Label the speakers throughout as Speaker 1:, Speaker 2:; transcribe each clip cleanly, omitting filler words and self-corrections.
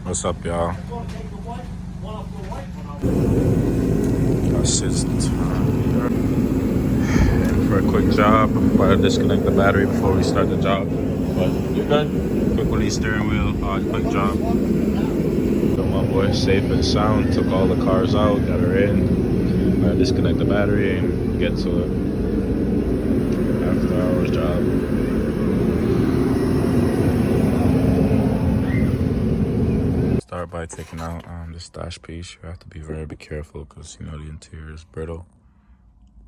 Speaker 1: What's up, y'all? Assist for a quick job. About to disconnect the battery before we start the job. But you're good. Quick release steering wheel. Quick job. So my boy safe and sound. Took all the cars out. Got her in. About to disconnect the battery and get to it. After hours job. Start by taking out this dash piece. You have to be very careful because you know the interior is brittle.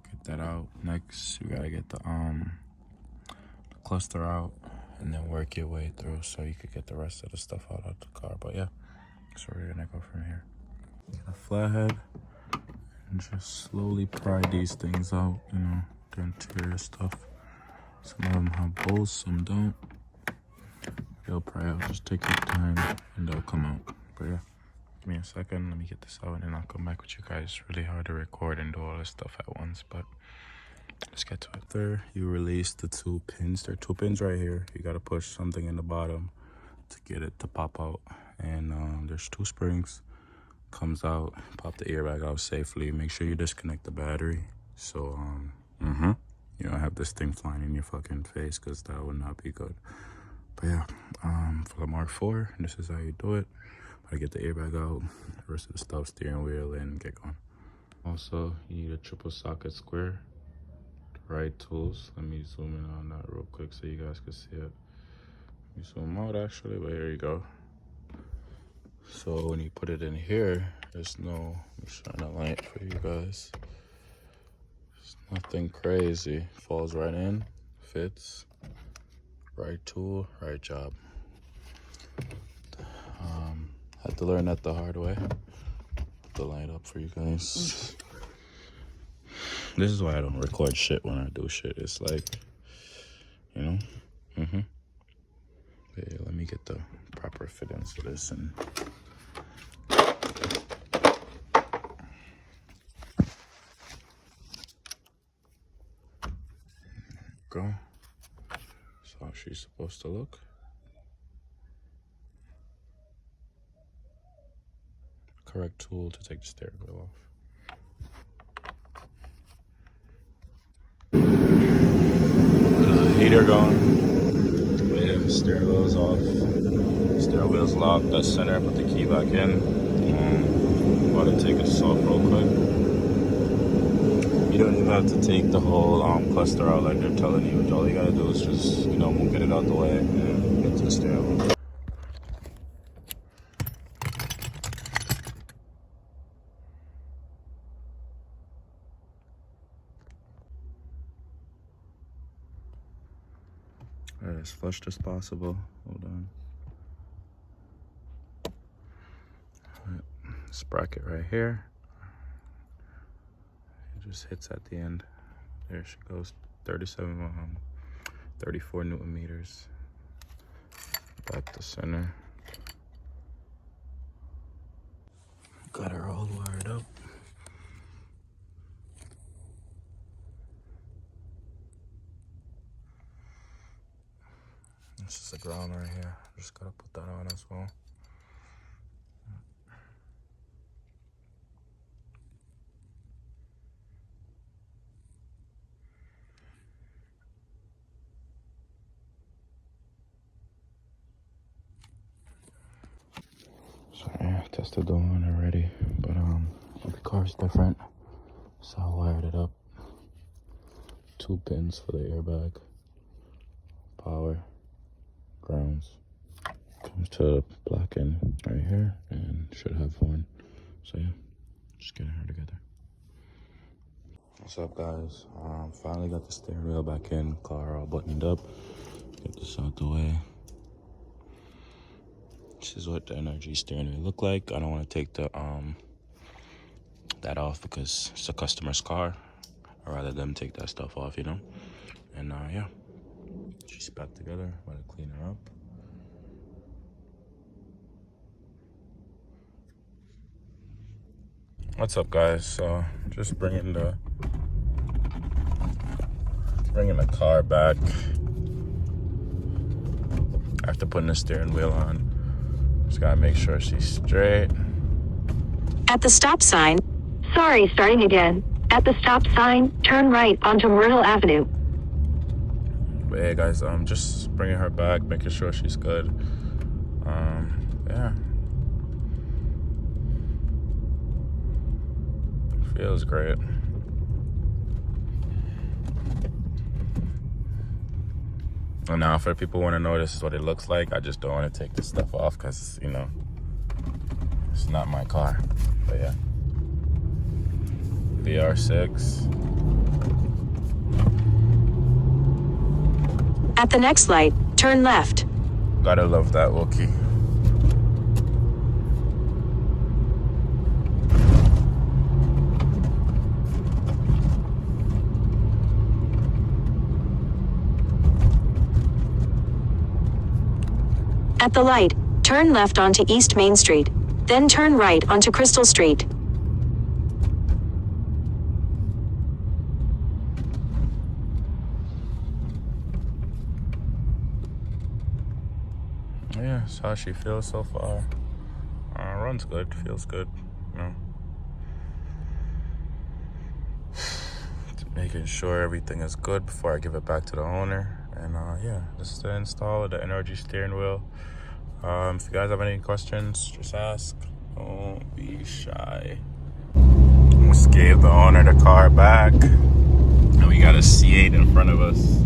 Speaker 1: Get that out. Next, you gotta get the cluster out and then work your way through so you could get the rest of the stuff out of the car. But yeah, so we're gonna go from here. Get a flathead and just slowly pry these things out. You know, the interior stuff. Some of them have bolts, some don't. They'll pry out. Just take your time and they'll come out. But yeah, give me a second. Let me get this out and then I'll come back with you guys. It's really hard to record and do all this stuff at once, but let's get to it. After you release the 2 pins, there are 2 pins right here. You gotta push something in the bottom to get it to pop out. And there's 2 springs. Comes out. Pop the airbag out safely. Make sure you disconnect the battery. So you don't have this thing flying in your fucking face, because that would not be good. But yeah, for the Mark 4, this is how you do it. Gotta get the airbag out, the rest of the stuff, steering wheel, and get going. Also, you need a triple socket square, the right tools. Let me zoom in on that real quick so you guys can see it. Let me zoom out actually, but here you go. So when you put it in here, there's no, let me shine a light for you guys. There's nothing crazy. Falls right in, fits. Right tool, right job. Had to learn that the hard way. Put the light up for you guys. This is why I don't record shit when I do shit. It's like, you know, But yeah, let me get the proper fittings for this and go. That's how she's supposed to look. Correct tool to take the steering wheel off. Heater going. Yeah, steering wheel's off. Steering wheel's locked. That's center. Put the key back in. About to take it off real quick. You don't even have to take the whole cluster out like they're telling you. All you gotta do is just, you know, get it out the way and get to the steering wheel. As flushed as possible. Hold on. Right. This bracket right here. It just hits at the end. There she goes. 34 Newton meters. Back to center. Got her all wired up. This is the ground right here. Just gotta put that on as well. So yeah, tested the one already, but every car is different. So I wired it up. 2 pins for the airbag. Power. Grounds. Comes to the black end right here and should have one. So yeah, just getting her together. What's up, guys? Finally got the steering wheel back in, car all buttoned up. Get this out the way. This is what the energy steering wheel look like. I don't want to take the that off because it's a customer's car. I'd rather them take that stuff off, you know. And yeah. She's back together. I'm gonna clean her up. What's up, guys? So just bringing the car back after putting the steering wheel on. Just gotta make sure she's straight.
Speaker 2: At the stop sign. Sorry, starting again. At the stop sign, turn right onto Myrtle Avenue.
Speaker 1: But hey guys, just bringing her back, making sure she's good. Yeah. Feels great. And now for people who want to know this is what it looks like, I just don't want to take this stuff off because, you know, it's not my car. But yeah. VR6.
Speaker 2: At the next light, turn left.
Speaker 1: Gotta love that Wookie.
Speaker 2: At the light, turn left onto East Main Street. Then turn right onto Crystal Street.
Speaker 1: Yeah, that's how she feels so far. Runs good, feels good, you know. Just making sure everything is good before I give it back to the owner. And yeah, this is the install of the energy steering wheel. If you guys have any questions, just ask. Don't be shy. Just gave the owner the car back. And we got a C8 in front of us.